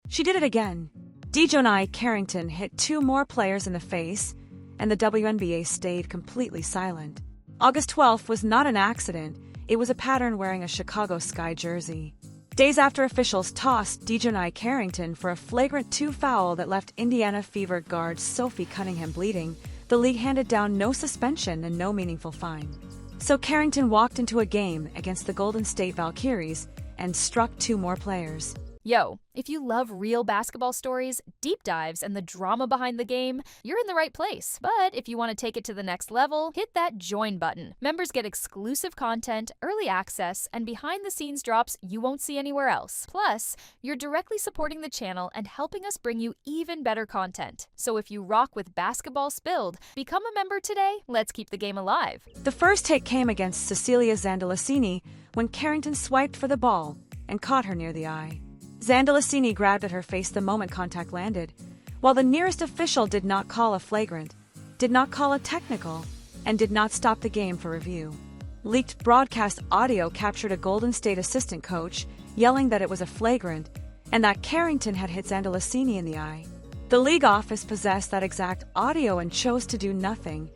She did it again. DiJonai Carrington hit 2 more players in the face, and the WNBA stayed completely silent. August 12th was not an accident, it was a pattern wearing a Chicago Sky jersey. Days after officials tossed DiJonai Carrington for a flagrant 2 foul that left Indiana Fever guard Sophie Cunningham bleeding, the league handed down no suspension and no meaningful fine. So Carrington walked into a game against the Golden State Valkyries and struck 2 more players. Yo, if you love real basketball stories, deep dives, and the drama behind the game, you're in the right place. But if you want to take it to the next level, hit that join button. Members get exclusive content, early access, and behind-the-scenes drops you won't see anywhere else. Plus, you're directly supporting the channel and helping us bring you even better content. So if you rock with Basketball Spilled, become a member today. Let's keep the game alive. The first hit came against Cecilia Zandalasini when Carrington swiped for the ball and caught her near the eye. Zandalasini grabbed at her face the moment contact landed, while the nearest official did not call a flagrant, did not call a technical, and did not stop the game for review. Leaked broadcast audio captured a Golden State assistant coach yelling that it was a flagrant and that Carrington had hit Zandalasini in the eye. The league office possessed that exact audio and chose to do nothing,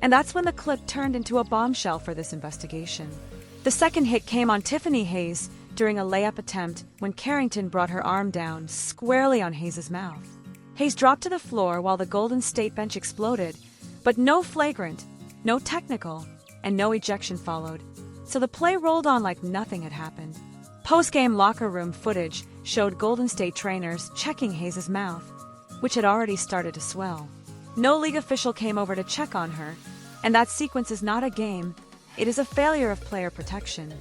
and that's when the clip turned into a bombshell for this investigation. The second hit came on Tiffany Hayes during a layup attempt when Carrington brought her arm down squarely on Hayes' mouth. Hayes dropped to the floor while the Golden State bench exploded, but no flagrant, no technical, and no ejection followed, so the play rolled on like nothing had happened. Post-game locker room footage showed Golden State trainers checking Hayes' mouth, which had already started to swell. No league official came over to check on her, and that sequence is not a game, it is a failure of player protection.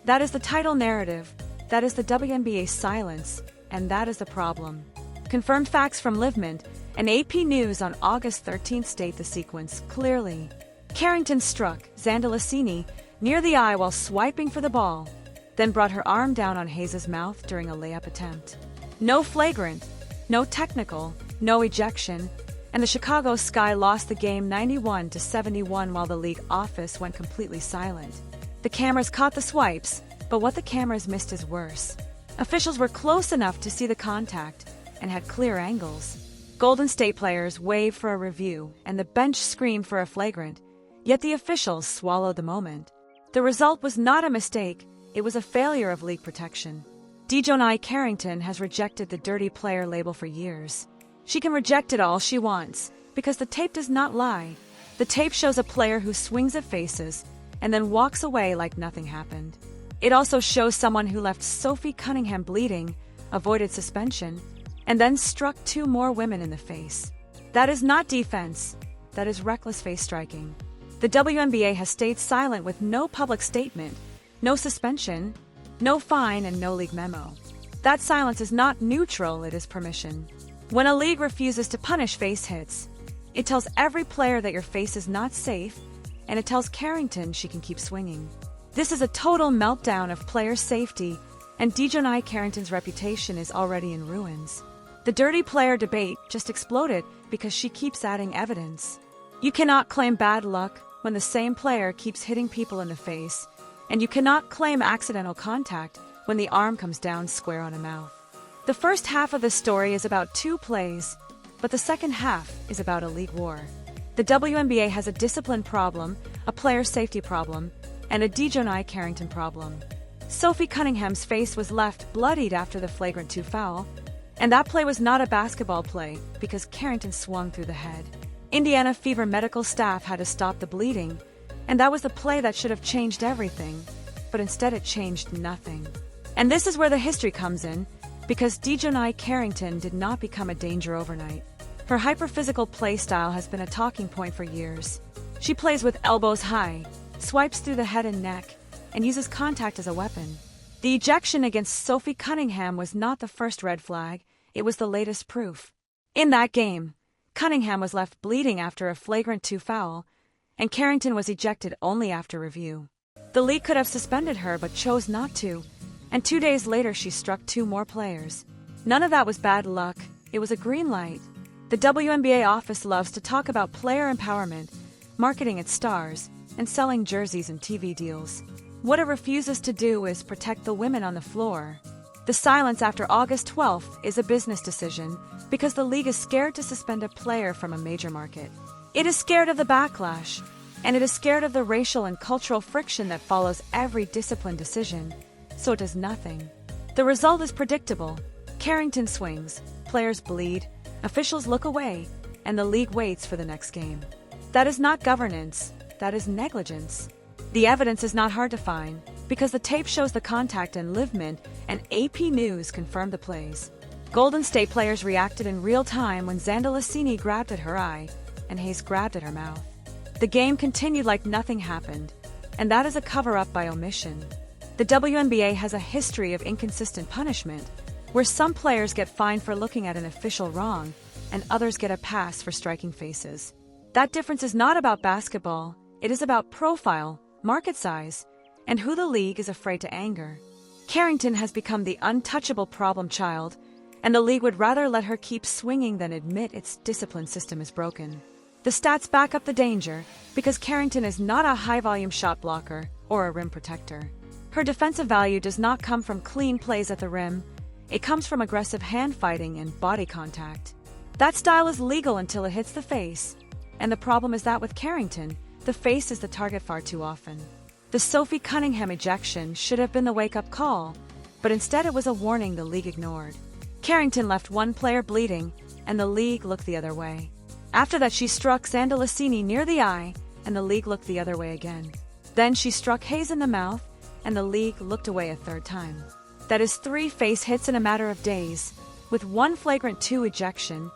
That is the title narrative, that is the WNBA silence, and that is the problem. Confirmed facts from LiveMint and AP News on August 13th state the sequence clearly. Carrington struck Zandalasini near the eye while swiping for the ball, then brought her arm down on Hayes' mouth during a layup attempt. No flagrant, no technical, no ejection, and the Chicago Sky lost the game 91-71 while the league office went completely silent. The cameras caught the swipes, but what the cameras missed is worse. Officials were close enough to see the contact and had clear angles. Golden State players waved for a review and the bench screamed for a flagrant, yet the officials swallowed the moment. The result was not a mistake, it was a failure of league protection. DiJonai Carrington has rejected the dirty player label for years. She can reject it all she wants, because the tape does not lie. The tape shows a player who swings at faces and then walks away like nothing happened. It also shows someone who left Sophie Cunningham bleeding, avoided suspension, and then struck 2 more women in the face. That is not defense, that is reckless face striking. The WNBA has stayed silent with no public statement, no suspension, no fine, and no league memo. That silence is not neutral, it is permission. When a league refuses to punish face hits, it tells every player that your face is not safe, and it tells Carrington she can keep swinging. This is a total meltdown of player safety, and DiJonai Carrington's reputation is already in ruins. The dirty player debate just exploded because she keeps adding evidence. You cannot claim bad luck when the same player keeps hitting people in the face, and you cannot claim accidental contact when the arm comes down square on a mouth. The first half of the story is about 2 plays, but the second half is about a league war. The WNBA has a discipline problem, a player safety problem, and a DiJonai Carrington problem. Sophie Cunningham's face was left bloodied after the flagrant 2 foul, and that play was not a basketball play because Carrington swung through the head. Indiana Fever medical staff had to stop the bleeding, and that was the play that should have changed everything, but instead it changed nothing. And this is where the history comes in, because DiJonai Carrington did not become a danger overnight. Her hyper-physical play style has been a talking point for years. She plays with elbows high, swipes through the head and neck, and uses contact as a weapon. The ejection against Sophie Cunningham was not the first red flag, it was the latest proof. In that game, Cunningham was left bleeding after a flagrant 2 foul, and Carrington was ejected only after review. The league could have suspended her but chose not to, and 2 days later she struck 2 more players. None of that was bad luck, it was a green light. The WNBA office loves to talk about player empowerment, marketing its stars, and selling jerseys and TV deals. What it refuses to do is protect the women on the floor. The silence after August 12th is a business decision because the league is scared to suspend a player from a major market. It is scared of the backlash, and it is scared of the racial and cultural friction that follows every discipline decision, so it does nothing. The result is predictable. Carrington swings, players bleed, officials look away, and the league waits for the next game. That is not governance, that is negligence. The evidence is not hard to find, because the tape shows the contact and LiveMint and AP News confirmed the plays. Golden State players reacted in real time when Zandalasini grabbed at her eye and Hayes grabbed at her mouth. The game continued like nothing happened, and that is a cover-up by omission. The WNBA has a history of inconsistent punishment, where some players get fined for looking at an official wrong and others get a pass for striking faces. That difference is not about basketball, it is about profile, market size, and who the league is afraid to anger. Carrington has become the untouchable problem child, and the league would rather let her keep swinging than admit its discipline system is broken. The stats back up the danger, because Carrington is not a high-volume shot blocker or a rim protector. Her defensive value does not come from clean plays at the rim, it comes from aggressive hand fighting and body contact. That style is legal until it hits the face, and the problem is that with Carrington, the face is the target far too often. The Sophie Cunningham ejection should have been the wake-up call, but instead it was a warning the league ignored. Carrington left one player bleeding, and the league looked the other way. After that, she struck Zandalasini near the eye, and the league looked the other way again. Then she struck Hayes in the mouth, and the league looked away a third time. That is 3 face hits in a matter of days, with 1 flagrant 2 ejection,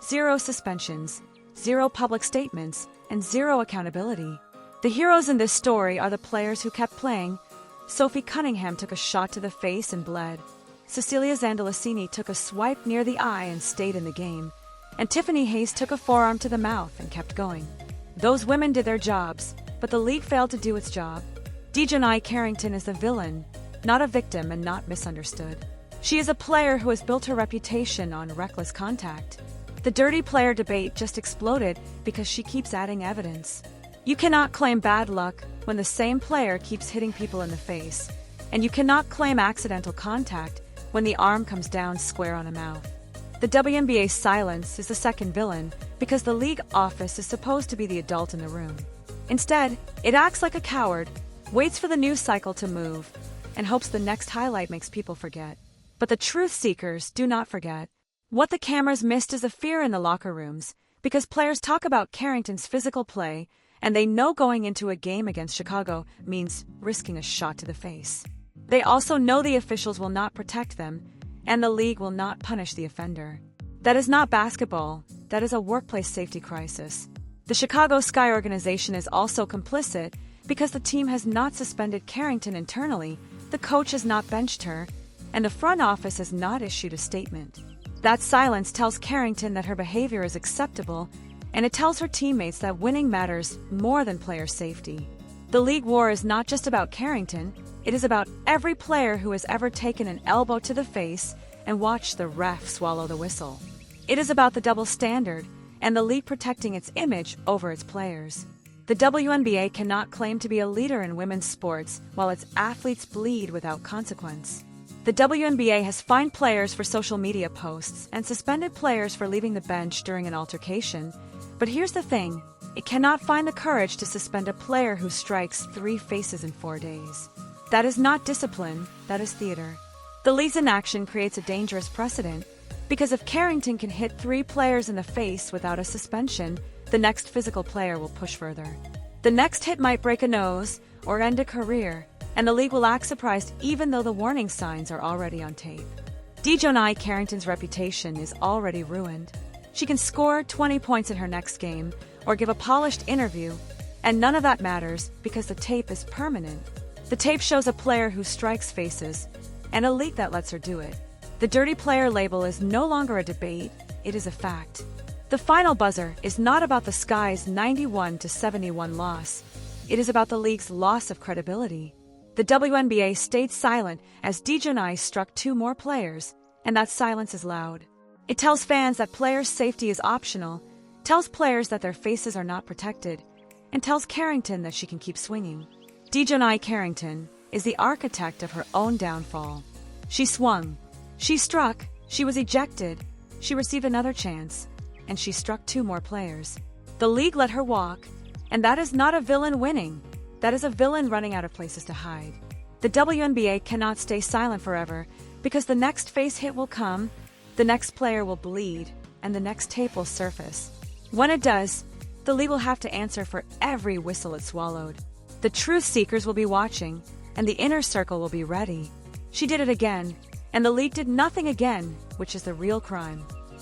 0 suspensions, 0 public statements, and 0 accountability. The heroes in this story are the players who kept playing. Sophie Cunningham took a shot to the face and bled. Cecilia Zandalasini took a swipe near the eye and stayed in the game. And Tiffany Hayes took a forearm to the mouth and kept going. Those women did their jobs, but the league failed to do its job. DiJonai Carrington is the villain, not a victim and not misunderstood. She is a player who has built her reputation on reckless contact. The dirty player debate just exploded because she keeps adding evidence. You cannot claim bad luck when the same player keeps hitting people in the face, and you cannot claim accidental contact when the arm comes down square on a mouth. The WNBA's silence is the second villain because the league office is supposed to be the adult in the room. Instead, it acts like a coward, waits for the news cycle to move, and hopes the next highlight makes people forget. But the truth seekers do not forget. What the cameras missed is a fear in the locker rooms, because players talk about Carrington's physical play, and they know going into a game against Chicago means risking a shot to the face. They also know the officials will not protect them, and the league will not punish the offender. That is not basketball, that is a workplace safety crisis. The Chicago Sky organization is also complicit because the team has not suspended Carrington internally, the coach has not benched her, and the front office has not issued a statement. That silence tells Carrington that her behavior is acceptable, and it tells her teammates that winning matters more than player safety. The league war is not just about Carrington, it is about every player who has ever taken an elbow to the face and watched the ref swallow the whistle. It is about the double standard and the league protecting its image over its players. The WNBA cannot claim to be a leader in women's sports while its athletes bleed without consequence. The WNBA has fined players for social media posts and suspended players for leaving the bench during an altercation. But here's the thing, it cannot find the courage to suspend a player who strikes 3 faces in 4 days. That is not discipline, that is theater. The league's inaction creates a dangerous precedent, because if Carrington can hit 3 players in the face without a suspension, the next physical player will push further. The next hit might break a nose or end a career, and the league will act surprised even though the warning signs are already on tape. DiJonai Carrington's reputation is already ruined. She can score 20 points in her next game or give a polished interview, and none of that matters because the tape is permanent. The tape shows a player who strikes faces, and a league that lets her do it. The dirty player label is no longer a debate, it is a fact. The final buzzer is not about the Sky's 91-71 loss. It is about the league's loss of credibility. The WNBA stayed silent as DiJonai struck 2 more players, and that silence is loud. It tells fans that players' safety is optional, tells players that their faces are not protected, and tells Carrington that she can keep swinging. DiJonai Carrington is the architect of her own downfall. She swung. She struck. She was ejected. She received another chance, and she struck 2 more players. The league let her walk, and that is not a villain winning. That is a villain running out of places to hide. The WNBA cannot stay silent forever, because the next face hit will come, the next player will bleed, and the next tape will surface. When it does, the league will have to answer for every whistle it swallowed. The truth seekers will be watching, and the inner circle will be ready. She did it again, and the league did nothing again, which is the real crime.